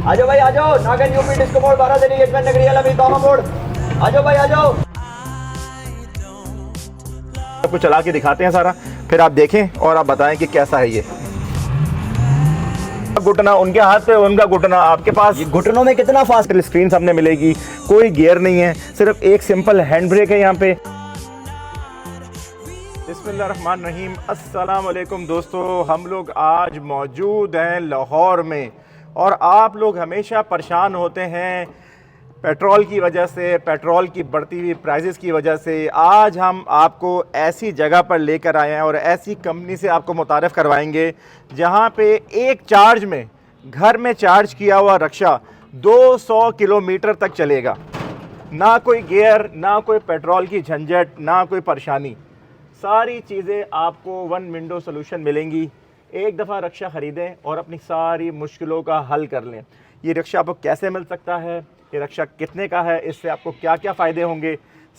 आजो भाई आजो, नागन यूपी डिस्को मोड 12 से एंगेजमेंट नगरी अलमी दोनों मोड। आजो भाई आजो। आपको चला के दिखाते हैं सारा, फिर आप देखें और आप बताएं कि कैसा है ये। घुटना उनके हाथ पे, उनका घुटना आपके पास। घुटनों में कितना फास्ट। स्क्रीन सामने मिलेगी, कोई गियर नहीं है, सिर्फ एक सिंपल हैंड ब्रेक है यहाँ पे। बिस्मिल्लाहिर्रहमानिर्रहीम, अस्सलाम वालेकुम दोस्तों, हम लोग आज मौजूद हैं लाहौर में और आप लोग हमेशा परेशान होते हैं पेट्रोल की वजह से, पेट्रोल की बढ़ती हुई प्राइसेस की वजह से। आज हम आपको ऐसी जगह पर लेकर आए हैं और ऐसी कंपनी से आपको मुतारिफ़ करवाएंगे जहां पे एक चार्ज में, घर में चार्ज किया हुआ रक्षा 200 किलोमीटर तक चलेगा। ना कोई गियर, ना कोई पेट्रोल की झंझट, ना कोई परेशानी। सारी चीज़ें आपको वन विंडो सोल्यूशन मिलेंगी। एक दफ़ा रक्षा ख़रीदें और अपनी सारी मुश्किलों का हल कर लें। ये रक्षा आपको कैसे मिल सकता है, ये रक्षा कितने का है, इससे आपको क्या क्या फ़ायदे होंगे,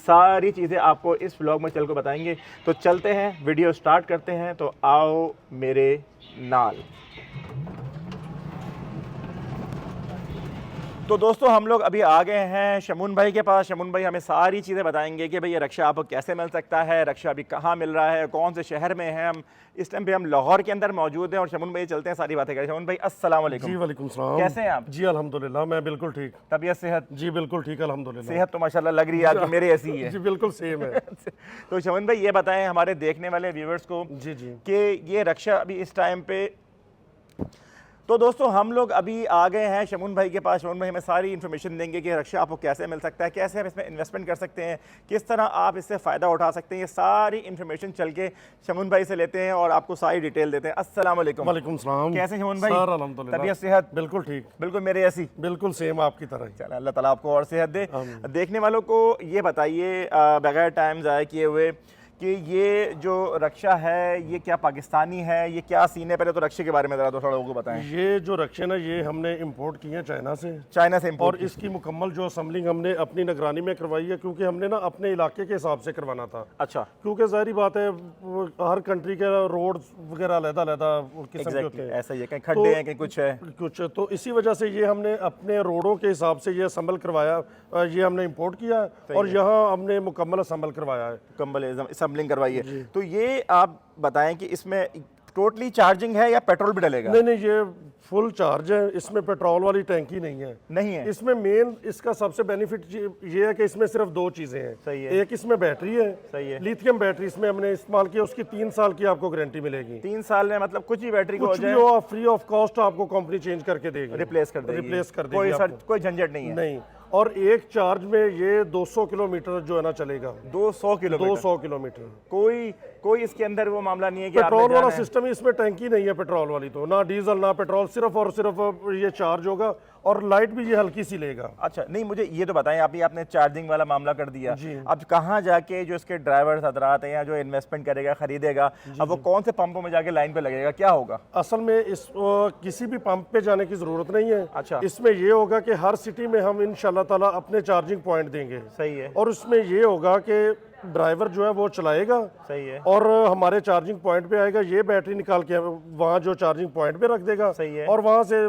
सारी चीज़ें आपको इस व्लॉग में चल कर बताएंगे। तो चलते हैं, वीडियो स्टार्ट करते हैं। तो आओ मेरे नाल। तो दोस्तों हम लोग अभी आ गए हैं शमून भाई के पास। शमून भाई हमें सारी चीज़ें बताएंगे कि भाई ये रक्षा आपको कैसे मिल सकता है, रक्षा अभी कहाँ मिल रहा है, कौन से शहर में है। हम इस टाइम पे हम लाहौर के अंदर मौजूद हैं और शमून भाई चलते हैं, सारी बातें करें। शमून भाई अस्सलाम वालेकुम। जी वालेकुम सलाम। कैसे हैं आप? जी अल्हम्दुलिल्लाह, मैं बिल्कुल ठीक। तबीयत सेहत? जी बिल्कुल ठीक अल्हम्दुलिल्लाह। सेहत तो माशाल्लाह लग रही है आपकी, मेरे ऐसी ही है। जी बिल्कुल सेम है। तो शमून भाई ये बताएं हमारे देखने वाले व्यूवर्स को जी जी कि ये रक्षा अभी इस टाइम पे। तो दोस्तों हम लोग अभी आ गए हैं शमून भाई के पास। शमून भाई हमें सारी इन्फॉर्मेशन देंगे कि रक्षा आपको कैसे मिल सकता है, कैसे आप इसमें इन्वेस्टमेंट कर सकते हैं, किस तरह आप इससे फ़ायदा उठा सकते हैं। ये सारी इन्फॉर्मेशन चल के शमून भाई से लेते हैं और आपको सारी डिटेल देते हैं। अस्सलाम वालेकुम। वालेकुम सलाम। कैसे शमून भाई? सर अल्हम्दुलिल्लाह, तबीयत सेहत? बिल्कुल ठीक, बिल्कुल मेरे ऐसी, बिल्कुल सेम आपकी तरह। चलो अल्लाह ताला आपको और सेहत दे। आमीन। देखने वालों को ये बताइए बगैर टाइम ज़ाया किए हुए कि ये जो रक्षा है ये क्या पाकिस्तानी है, ये क्या सीन है? पहले तो रक्षे के बारे में ज़रा थोड़ा लोगों को बताएं। ये जो रक्षे ना, ये हमने इंपोर्ट किए हैं चाइना से। चाइना से और इम्पोर्ट। इसकी मुकम्मल जो असम्बलिंग हमने अपनी निगरानी में करवाई है, क्योंकि हमने ना अपने इलाके के हिसाब से करवाना था। अच्छा, क्योंकि जाहिर बात है हर कंट्री के रोड वगैरह अलग-अलग किस्म के होते हैं। ऐसा ही है, कहीं खड्डे हैं, कहीं कुछ है। कुछ तो इसी वजह से ये हमने अपने रोडों के हिसाब से ये असम्बल करवाया। ये हमने इंपोर्ट किया और यहाँ हमने मुकम्मल असम्बल करवाया है, कम्बल असम्बलिंग करवाई है। तो ये आप बताएं कि इसमें टोटली चार्जिंग है या पेट्रोल भी डलेगा? नहीं नहीं, ये फुल चार्ज है, इसमें पेट्रोल वाली टैंकी नहीं है। नहीं है। इसमें मेन इसका सबसे बेनिफिट ये है कि इसमें सिर्फ दो चीज़ें हैं। सही है। एक इसमें बैटरी है, सही है। लिथियम बैटरी इसमें हमने इस्तेमाल की, उसकी 3 साल की आपको गारंटी मिलेगी। 3 साल में मतलब कुछ भी बैटरी को हो कुछ भी जाए हो, फ्री ऑफ कॉस्ट आपको कंपनी चेंज करके देगी, रिप्लेस कर देगी। रिप्लेस कर कोई देगी आपको। कोई झंझट नहीं है। नहीं, और एक चार्ज में ये 200 किलोमीटर जो है ना चलेगा। 200 किलोमीटर? 200 किलोमीटर। कोई इसके अंदर वो मामला नहीं है कि पेट्रोल आपने वाला जाना है। सिस्टम, इसमें टैंकी नहीं है पेट्रोल वाली, तो ना डीजल ना पेट्रोल, सिर्फ और सिर्फ ये चार्ज होगा और लाइट भी ये हल्की सी लेगा। अच्छा, नहीं मुझे ये तो बताएं, अभी आपने चार्जिंग वाला मामला कर दिया, जी। अब कहाँ जाके जो इसके ड्राइवर हजरात हैं या जो इन्वेस्टमेंट करेगा, खरीदेगा, अब वो कौन से पंपों में जाके लाइन पे लगेगा, क्या होगा? असल में इस किसी भी पंप पे जाने की जरूरत नहीं है। अच्छा। इसमें ये होगा कि हर सिटी में हम इंशाल्लाह ताला अपने चार्जिंग पॉइंट देंगे। सही है। और उसमें ये होगा कि ड्राइवर जो है वो चलाएगा। सही है। और हमारे चार्जिंग पॉइंट पे आएगा, ये बैटरी निकाल के वहाँ जो चार्जिंग पॉइंट पे रख देगा। सही है। और वहाँ से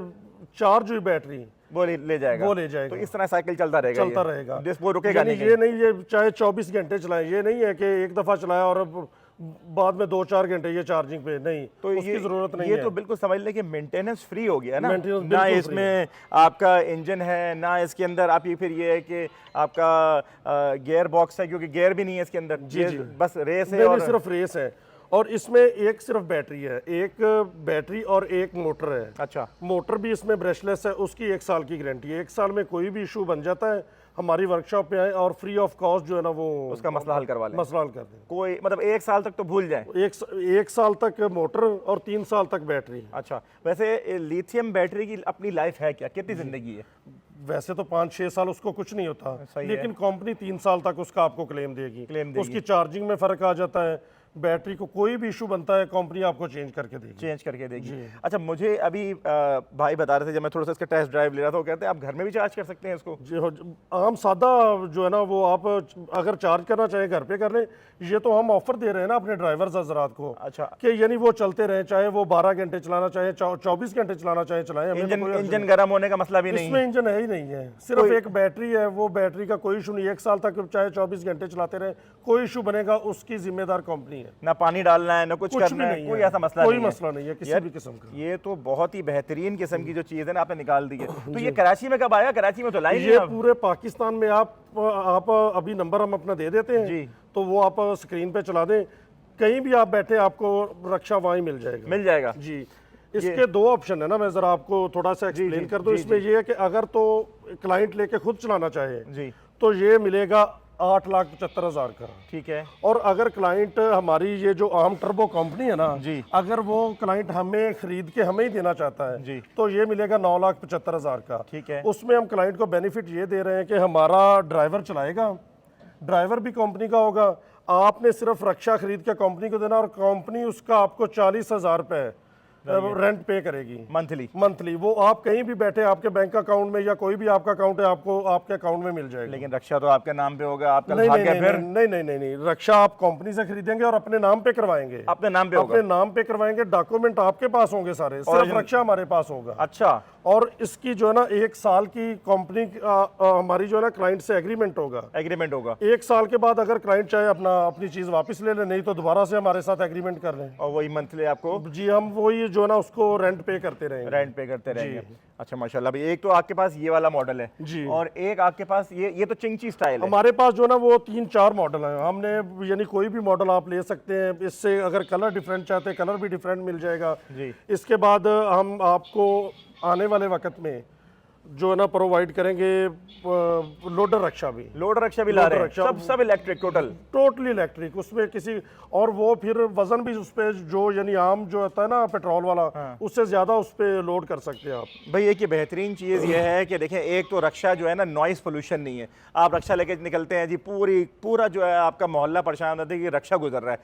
चार्ज हुई बैटरी वो ले जाएगा। वो ले जाएगा। तो इस तरह साइकिल चलता रहेगा, चलता रहेगा, वो रुकेगा यानी नहीं। ये नहीं ये चाहे 24 घंटे चलाए, ये नहीं है कि एक दफा चलाया और बाद में 2-4 घंटे ये चार्जिंग पे नहीं, तो उसकी जरूरत नहीं ये है। तो बिल्कुल समझ लें कि मेंटेनेंस फ्री हो गया ना। Maintenance ना बिल्कुल इसमें आपका इंजन है, ना इसके अंदर आप ये फिर ये है कि आपका गियर बॉक्स है, क्योंकि गियर भी नहीं है इसके अंदर। जी। बस रेस है नहीं, और सिर्फ रेस है। और इसमें एक सिर्फ बैटरी है, एक बैटरी और एक मोटर है। अच्छा, मोटर भी इसमें ब्रशलेस है, उसकी 1 साल की गारंटी है। 1 साल में कोई भी इशू बन जाता है, हमारी वर्कशॉप पे आए और फ्री ऑफ कॉस्ट जो है ना वो उसका मसला हल करवा लें। मसला हल कर दें। कोई मतलब 1 साल तक तो भूल जाए। एक साल तक मोटर और 3 साल तक बैटरी। अच्छा, वैसे लिथियम बैटरी की अपनी लाइफ है क्या, कितनी जिंदगी है? वैसे तो 5-6 साल उसको कुछ नहीं होता, सही है। लेकिन कंपनी 3 साल तक उसका आपको क्लेम देगी। क्लेम देगी। उसकी चार्जिंग में फ़र्क आ जाता है, बैटरी को कोई भी इशू बनता है कंपनी आपको चेंज करके देगी। चेंज करके देगी। अच्छा, मुझे अभी भाई बता रहे थे जब मैं थोड़ा सा इसका टेस्ट ड्राइव ले रहा था, वो कहते हैं आप घर में भी चार्ज कर सकते हैं इसको। जी हो, आम सादा जो है ना वो आप अगर चार्ज करना चाहें घर पे कर लें। ये तो हम ऑफर दे रहे हैं ना अपने ड्राइवर्स हजरात को। अच्छा, कि यानी वो चलते रहें, चाहे वो 12 घंटे चलाना चाहे 24 घंटे चलाना चाहे चलाएं। इंजन गर्म होने का मसला भी नहीं इसमें इंजन है ही नहीं है, सिर्फ एक बैटरी है। वो बैटरी का कोई इशू नहीं, 1 साल तक चाहे 24 घंटे चलाते रहे, कोई इशू बनेगा उसकी जिम्मेदार कंपनी है। ना पानी डालना है ना कुछ करना है, कोई ऐसा मसला कोई नहीं है। मसला नहीं है किसी भी किस्म का। ये तो बहुत ही बेहतरीन किस्म की जो चीज़ है ना आपने निकाल दी है। तो ये कराची में कब आया? कराची में तो लाई ये पूरे पाकिस्तान में आप अभी नंबर हम अपना दे देते हैं जी, तो वो आप स्क्रीन पे चला दें, कहीं भी आप बैठे आपको रक्षा वहीं मिल जाएगा जी। इसके 2 ऑप्शन है ना, मैं जरा आपको थोड़ा सा एक्सप्लेन कर दूं। इसमें ये है कि अगर तो क्लाइंट लेके खुद चलाना चाहे जी तो ये मिलेगा 8,75,000 का। ठीक है। और अगर क्लाइंट हमारी ये जो आम टर्बो कंपनी है ना जी, अगर वो क्लाइंट हमें खरीद के हमें ही देना चाहता है जी, तो ये मिलेगा 9,75,000 का। ठीक है। उसमें हम क्लाइंट को बेनिफिट ये दे रहे हैं कि हमारा ड्राइवर चलाएगा, ड्राइवर भी कंपनी का होगा, आपने सिर्फ रक्षा खरीद के कंपनी को देना और कंपनी उसका आपको 40,000 रुपये रेंट पे करेगी मंथली। वो आप कहीं भी बैठे आपके बैंक अकाउंट में या कोई भी आपका अकाउंट है आपको आपके अकाउंट में मिल जाएगा। लेकिन रक्षा तो आपके नाम पे होगा, आपका नहीं, भाग्य नहीं, फिर नहीं, रक्षा आप कंपनी से खरीदेंगे और अपने नाम पे करवाएंगे। अपने नाम पे होगा, अपने नाम पे करवाएंगे, डॉक्यूमेंट आपके पास होंगे सारे, सिर्फ रक्षा हमारे पास होगा। अच्छा। और इसकी जो है ना 1 साल की कंपनी हमारी जो है ना क्लाइंट से एग्रीमेंट होगा। 1 साल के बाद अगर क्लाइंट चाहे अपनी चीज वापस ले ले, नहीं तो दोबारा से हमारे साथ एग्रीमेंट कर लें और वही मंथली आपको जी हम वही जो है ना उसको रेंट पे करते रहेंगे। अच्छा माशाल्लाह। भाई एक तो आपके पास ये वाला मॉडल है जी, और एक आपके पास ये तो चिंची स्टाइल है। हमारे पास जो है ना वो 3-4 मॉडल हैं। हमने यानी कोई भी मॉडल आप ले सकते हैं, इससे अगर कलर डिफरेंट चाहते हैं कलर भी डिफरेंट मिल जाएगा जी। इसके बाद हम आपको आने वाले वक्त में जो है ना प्रोवाइड करेंगे लोडर रक्षा भी ला रहे हैं। सब इलेक्ट्रिक, टोटली इलेक्ट्रिक। उसमें किसी और वो फिर वजन भी उस पे जो यानी आम जो होता है ना पेट्रोल वाला, उससे ज्यादा उस पे लोड कर सकते हैं आप। भाई एक ये बेहतरीन चीज़ ये है कि देखें, एक तो रक्षा जो है ना नॉइस पोल्यूशन नहीं है। आप रक्षा लेके निकलते हैं जी, पूरा जो है आपका मोहल्ला परेशान होता है कि रक्षा गुजर रहा है,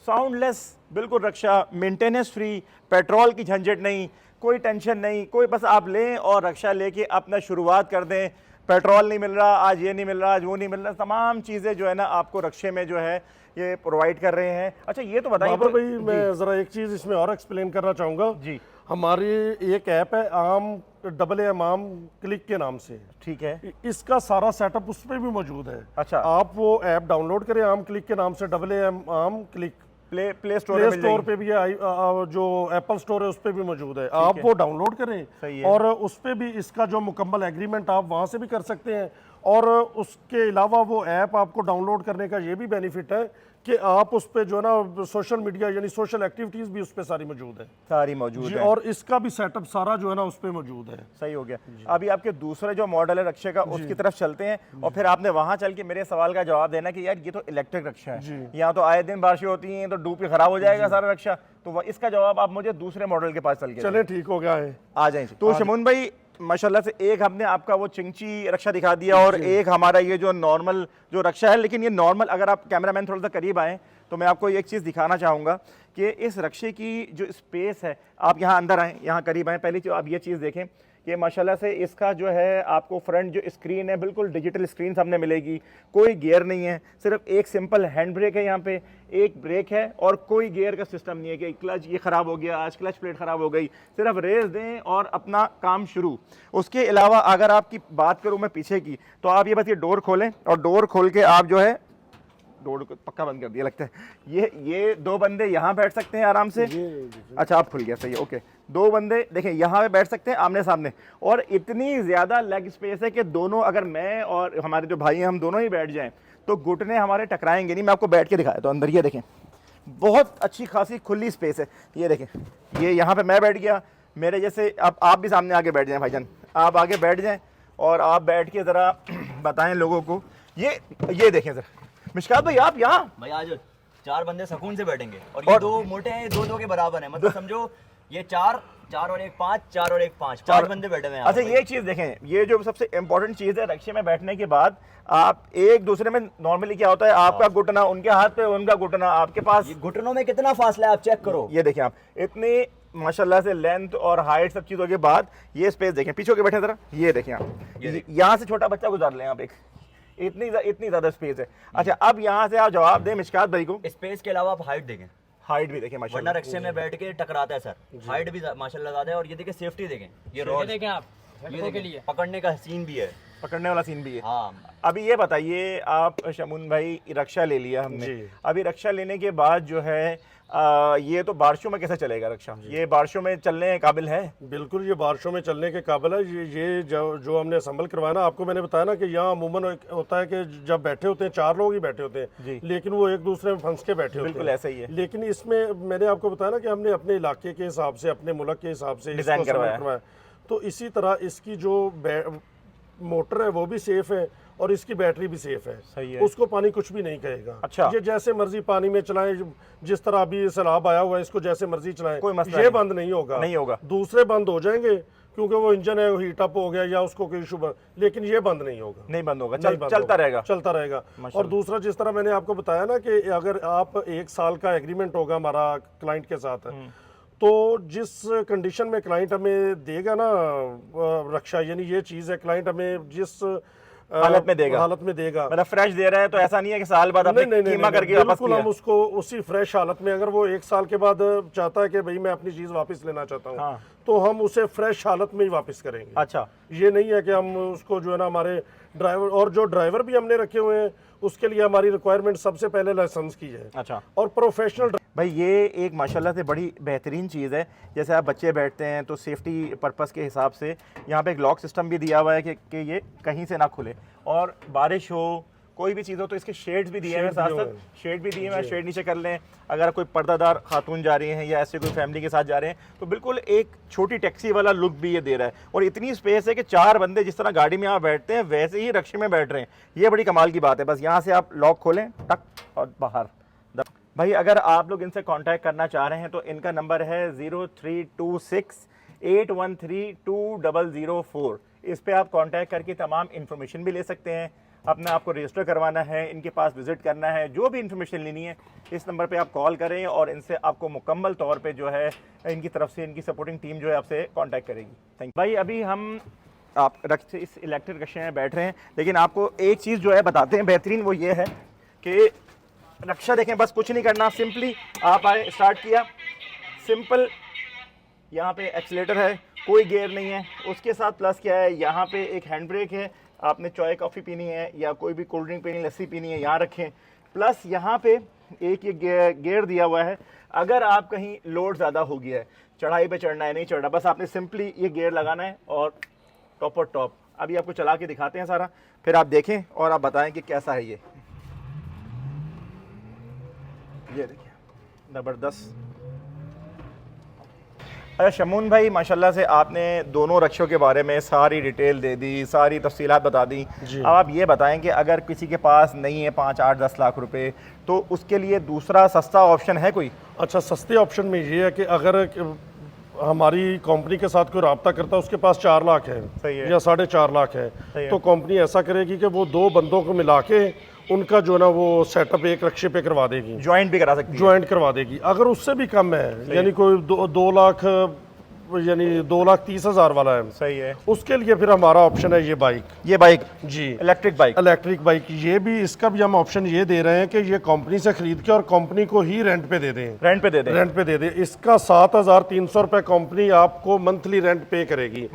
साउंडलेस बिल्कुल रक्षा, मेंटेनेंस फ्री, पेट्रोल की झंझट नहीं, कोई टेंशन नहीं, कोई बस आप लें और रक्षा लेके अपना शुरुआत कर दें। पेट्रोल नहीं मिल रहा आज, ये नहीं मिल रहा आज, वो नहीं मिल रहा, तमाम चीज़ें जो है ना आपको रक्षे में जो है ये प्रोवाइड कर रहे हैं। अच्छा ये तो बताइए भाई, मैं ज़रा एक चीज़ इसमें और एक्सप्लेन करना चाहूँगा जी। हमारी एक ऐप है आम AAM क्लिक के नाम से, ठीक है। इसका सारा सेटअप उस पर भी मौजूद है। अच्छा, आप वो ऐप डाउनलोड करें आम क्लिक के नाम से, AAM क्लिक। प्ले स्टोर पे भी है, जो एप्पल स्टोर है उस पे भी मौजूद है। आप वो डाउनलोड करें और उस पे भी इसका जो मुकम्मल एग्रीमेंट आप वहाँ से भी कर सकते हैं। और उसके अलावा वो ऐप आपको डाउनलोड करने का ये भी बेनिफिट है कि आप उस पे जो है ना सोशल मीडिया यानी सोशल एक्टिविटीज भी उस पे सारी मौजूद है। और इसका भी सेटअप सारा जो है ना उस पे मौजूद है। सही हो गया। अभी आपके दूसरे जो मॉडल है रक्षा का उसकी तरफ चलते हैं और फिर आपने वहां चल के मेरे सवाल का जवाब देना कि यार ये तो इलेक्ट्रिक रक्षा है, यहाँ तो आए दिन बारिशें होती हैं तो डूब के खराब हो जाएगा सारा रक्षा, तो इसका जवाब आप मुझे दूसरे मॉडल के पास चल के चले, ठीक हो गया है, आ जाए। तो शमून भाई माशाल्लाह से एक हमने आपका वो चिंची रक्षा दिखा दिया और एक हमारा ये जो नॉर्मल जो रक्षा है, लेकिन ये नॉर्मल अगर आप कैमरामैन थोड़ा सा करीब आए तो मैं आपको एक चीज़ दिखाना चाहूँगा कि इस रक्षे की जो स्पेस है, आप यहाँ अंदर आएँ, यहाँ करीब आएँ, पहली आप ये चीज़ देखें कि माशाल्लाह से इसका जो है आपको फ्रंट जो स्क्रीन है बिल्कुल डिजिटल स्क्रीन सामने मिलेगी, कोई गियर नहीं है, सिर्फ एक सिंपल हैंड ब्रेक है, यहाँ पे एक ब्रेक है और कोई गियर का सिस्टम नहीं है कि क्लच ये ख़राब हो गया, आज क्लच प्लेट ख़राब हो गई, सिर्फ रेस दें और अपना काम शुरू। उसके अलावा अगर आपकी बात करूँ मैं पीछे की, तो आप ये बस ये डोर खोलें और डोर खोल के आप जो है, डोर को पक्का बंद कर दिया लगता है, ये 2 बंदे यहाँ बैठ सकते हैं आराम से। अच्छा आप खुल गया, सही है, ओके। 2 बंदे देखें यहाँ पे बैठ सकते हैं आमने सामने और इतनी ज़्यादा लेग स्पेस है कि दोनों, अगर मैं और हमारे जो भाई हैं हम दोनों ही बैठ जाएं तो घुटने हमारे टकराएंगे नहीं। मैं आपको बैठ के दिखाया तो अंदर ये देखें, बहुत अच्छी खासी खुली स्पेस है। ये देखें, ये यहाँ पे मैं बैठ गया, मेरे जैसे अब आप भी सामने आके बैठ जाएं भाईजान, आप आगे बैठ जाएं और आप बैठ के ज़रा बताएं लोगों को। ये देखें ज़रा मिशकात भाई, आप यहाँ भाई आज 4 बंदे सुकून से बैठेंगे और ये 2 मोटे हैं, 2 के बराबर हैं, मतलब समझो ये 4 4 और 1 5, 4 और 1 5, 4 बंदे बैठे हुए हैं। अच्छा ये चीज देखें, ये जो सबसे इंपॉर्टेंट चीज है, रक्शे में बैठने के बाद आप एक दूसरे में नॉर्मली क्या होता है, आपका घुटना उनके हाथ पे, उनका घुटना आपके पास, घुटनों में कितना फासला है आप चेक करो। ये देखें आप, इतनी माशाल्लाह से लेंथ और हाइट सब चीजों के बाद ये स्पेस देखें, पीछे के बैठे जरा, ये देखें आप, यहाँ से छोटा बच्चा गुजार लें आप, एक इतनी ज्यादा स्पेस है। अच्छा अब यहाँ से आप जवाब दें मिशकात भाई को, स्पेस के अलावा आप हाइट देखें, हाइट भी देखें वरना माशाल्लाह, रक्शे में बैठ के टकराता है सर, हाइट भी माशाल्लाह ज्यादा है। और ये देखें सेफ्टी देखें, ये रॉड देखें आप, ये के लिए पकड़ने का सीन भी है, पकड़ने वाला सीन भी है। हाँ। अभी ये बताइए आप शमून भाई, रक्षा ले लिया हमने, अभी रक्षा लेने के बाद जो है ये तो बारिशों में कैसे चलेगा रक्षा, ये बारिशों में चलने के काबिल है? बिल्कुल ये बारिशों में चलने के काबिल है। ये जो हमने असम्बल करवाया ना, आपको मैंने बताया ना कि यहाँ अमूमन होता है कि जब बैठे होते हैं 4 लोग ही बैठे होते हैं, लेकिन वो एक दूसरे में फंस के बैठे होते हैं। बिल्कुल ऐसा ही है। लेकिन इसमें मैंने आपको बताया ना कि हमने अपने इलाके के हिसाब से, अपने मुल्क के हिसाब से डिजाइन करवाया। तो इसी तरह इसकी जो मोटर है वो भी सेफ है और इसकी बैटरी भी सेफ है, सही है। उसको पानी कुछ भी नहीं कहेगा। अच्छा। ये जैसे मर्जी पानी में चलाएं, जिस तरह अभी सैलाब आया हुआ है इसको जैसे मर्जी चलाएं, कोई मसला ये नहीं। बंद नहीं होगा, नहीं होगा। दूसरे बंद हो जाएंगे क्योंकि वो इंजन है, हीट अप हो गया या उसको कोई इशू, लेकिन ये बंद नहीं होगा, नहीं बंद होगा, नहीं बंद चलता होगा, रहेगा, चलता रहेगा। और दूसरा जिस तरह मैंने आपको बताया ना कि अगर आप 1 साल का एग्रीमेंट होगा हमारा क्लाइंट के साथ, तो जिस कंडीशन में क्लाइंट हमें देगा ना रक्षा, यानी ये चीज़ है, क्लाइंट हमें जिस हालत में देगा, मतलब फ्रेश दे रहा है, तो ऐसा नहीं है कि साल बाद आपने कीमा करके वापस बिल्कुल किया। हम उसको उसी फ्रेश हालत में, अगर वो 1 साल के बाद चाहता है कि भाई मैं अपनी चीज़ वापस लेना चाहता हूँ, हाँ। तो हम उसे फ्रेश हालत में ही वापस करेंगे। अच्छा, ये नहीं है कि हम उसको जो है ना, हमारे ड्राइवर, और जो ड्राइवर भी हमने रखे हुए हैं उसके लिए हमारी रिक्वायरमेंट सबसे पहले लाइसेंस की है। अच्छा। और प्रोफेशनल भाई ये एक माशाल्लाह से बड़ी बेहतरीन चीज़ है, जैसे आप बच्चे बैठते हैं तो सेफ्टी पर्पस के हिसाब से यहाँ पे एक लॉक सिस्टम भी दिया हुआ है कि ये कहीं से ना खुले, और बारिश हो, कोई भी चीज़ हो तो इसके शेड्स भी दिए हैं, साथ साथ शेड भी दिए हैं, शेड नीचे कर लें। अगर कोई पर्दादार खातून जा रही हैं या ऐसे कोई फैमिली के साथ जा रहे हैं तो बिल्कुल एक छोटी टैक्सी वाला लुक भी ये दे रहा है। और इतनी स्पेस है कि 4 बंदे जिस तरह गाड़ी में यहाँ बैठते हैं वैसे ही रक्शे में बैठ रहे हैं, ये बड़ी कमाल की बात है। बस यहाँ से आप लॉक खोलें, टक, और बाहर। भाई अगर आप लोग इनसे कांटेक्ट करना चाह रहे हैं तो इनका नंबर है 0326813204। इस पे आप कांटेक्ट करके तमाम इन्फॉर्मेशन भी ले सकते हैं, अपना आपको रजिस्टर करवाना है, इनके पास विजिट करना है, जो भी इन्फॉर्मेशन लेनी है इस नंबर पे आप कॉल करें और इनसे आपको मुकम्मल तौर पे जो है इनकी तरफ से इनकी सपोर्टिंग टीम जो है आपसे कांटेक्ट करेगी। थैंक यू भाई। अभी हम आप इस इलेक्ट्रिक रक्शे में बैठ रहे हैं, लेकिन आपको एक चीज़ जो है बताते हैं बेहतरीन, वो ये है कि रक्षा देखें, बस कुछ नहीं करना, सिंपली आप आए, स्टार्ट किया, सिंपल, यहाँ पे एक्सीलेटर है, कोई गियर नहीं है, उसके साथ प्लस क्या है, यहाँ पे एक हैंड ब्रेक है, आपने चाय कॉफ़ी पीनी है या कोई भी कोल्ड ड्रिंक पीनी, लस्सी पीनी है, यहाँ रखें, प्लस यहाँ पे एक ये गियर दिया हुआ है, अगर आप कहीं लोड ज़्यादा हो गया है, चढ़ाई पे चढ़ना है, नहीं चढ़ना, बस आपने सिंपली ये गियर लगाना है और टॉप और टॉप। अभी आपको चला के दिखाते हैं सारा, फिर आप देखें और आप बताएं कि कैसा है ये देखिए, ज़बरदस्त। अच्छा शमून भाई, माशाल्लाह से आपने दोनों रक्षों के बारे में सारी डिटेल दे दी, सारी तफसीलात बता दी। अब आप ये बताएं कि अगर किसी के पास नहीं है 5, 8, 10 लाख रुपए, तो उसके लिए दूसरा सस्ता ऑप्शन है कोई? अच्छा, सस्ते ऑप्शन में ये है कि अगर हमारी कंपनी के साथ कोई रब्ता करता है, उसके पास 4 लाख है, या 4.5 लाख है, तो कंपनी ऐसा करेगी कि वो 2 बंदों को मिला के उनका जो ना वो सेटअप एक रक्षे पे करवा देगी, ज्वाइंट भी करा सकती है, ज्वाइंट करवा देगी। अगर उससे भी कम है, यानी कोई 2 लाख, यानी 2,30,000 वाला है, सही है, उसके लिए फिर हमारा ऑप्शन है ये बाइक जी, इलेक्ट्रिक बाइक। ये भी, इसका भी हम ऑप्शन ये दे रहे हैं कि ये कंपनी से खरीद के और कंपनी को ही रेंट पे दे दें, रेंट पे दे दें। इसका 7,300 रुपये कंपनी आपको मंथली रेंट पे करेगी,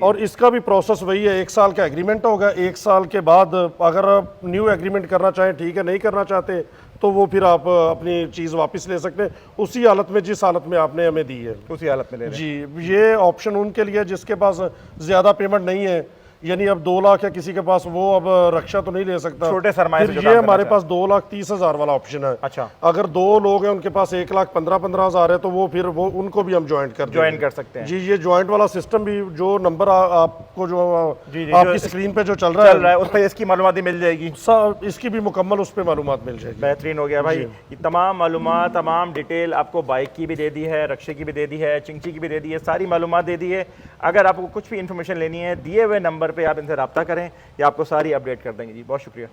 और इसका भी प्रोसेस वही है, 1 साल का एग्रीमेंट होगा, 1 साल के बाद अगर आप न्यू एग्रीमेंट करना चाहें ठीक है, नहीं करना चाहते तो वो फिर आप अपनी चीज़ वापस ले सकते हैं, उसी हालत में जिस हालत में आपने हमें दी है, उसी हालत में ले जी। ये ऑप्शन उनके लिए जिसके पास ज़्यादा पेमेंट नहीं है, यानी अब 2 लाख है किसी के पास, वो अब रक्षा तो नहीं ले सकता, छोटे सरमाए से ये हमारे पास 2,30,000 वाला ऑप्शन है। अच्छा, अगर 2 लोग हैं उनके पास 1,15,000 है, तो वो फिर वो उनको भी हम ज्वाइंट कर सकते हैं जी। ये ज्वाइंट वाला सिस्टम भी, जो नंबर आपको आपको जो जी, आपकी स्क्रीन पे जो चल रहा है उस पर इसकी मालूमात मिल जाएगी, इसकी भी मुकम्मल उस पर मालूमात मिल जाएगी। बेहतरीन हो गया भाई। ये तमाम मालूमात, तमाम डिटेल आपको बाइक की भी दे दी है, रक्शे की भी दे दी है, चिंची की भी दे दी है, सारी मालूमात दे दी है। अगर आपको कुछ भी इन्फॉर्मेशन लेनी है दिए हुए नंबर पे आप इनसे रब्ता करें, या आपको सारी अपडेट कर देंगे जी। बहुत शुक्रिया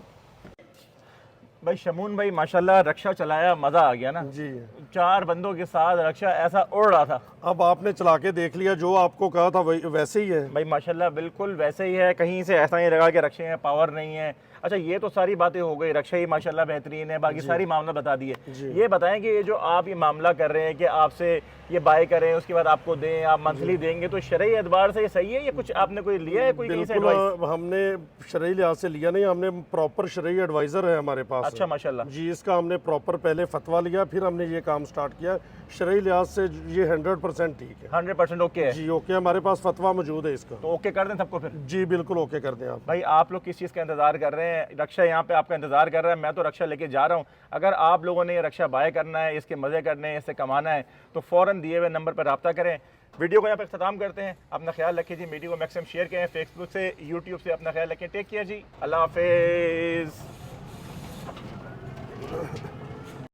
भाई। शमून भाई माशाल्लाह रक्षा चलाया, मज़ा आ गया ना जी। 4 बंदों के साथ रक्षा ऐसा उड़ रहा था। अब आपने चला के देख लिया, जो आपको कहा था वैसे ही है भाई माशाल्लाह बिल्कुल वैसे ही है, कहीं से ऐसा नहीं लगा कि रक्षे हैं पावर नहीं है। अच्छा ये तो सारी बातें हो गई, रक्षा ही माशाल्लाह बेहतरीन है, बाकी सारी मामला बता दिए। ये बताएं कि ये जो आप ये मामला कर रहे हैं कि आपसे ये बाय करें उसके बाद आपको दें, आप मंथली देंगे, तो शरई एतबार से ये सही है या कुछ आपने कोई लिया है कोई कहीं से एडवाइस? हमने शरई लिहाज से लिया नहीं, हमने प्रॉपर शरई एडवाइजर है हमारे पास। अच्छा माशाल्लाह जी, इसका हमने प्रॉपर पहले फतवा लिया, फिर हमने ये काम स्टार्ट किया। शरई लिहाज से ये 100% ठीक है, 100% ओके है जी। ओके, हमारे पास फतवा मौजूद है इसका, तो ओके कर दें सबको फिर? जी बिल्कुल ओके कर दें आप। भाई आप लोग किस चीज़ का इंतजार कर रहे हैं? रक्षा यहाँ पे आपका इंतजार कर रहा है, मैं तो रक्षा लेके जा रहा हूँ। अगर आप लोगों ने ये रक्षा बाय करना है, इसके मज़े करने हैं, इससे कमाना है, तो फ़ौरन दिए हुए नंबर पर रब्ता करें। वीडियो को यहाँ पे ख़त्म करते हैं। अपना ख्याल रखिए जी, वीडियो को मैक्सिमम शेयर करें, फेसबुक से, यूट्यूब से अपना ख्याल रखें। टेक केयर जी, अल्लाह हाफिज़।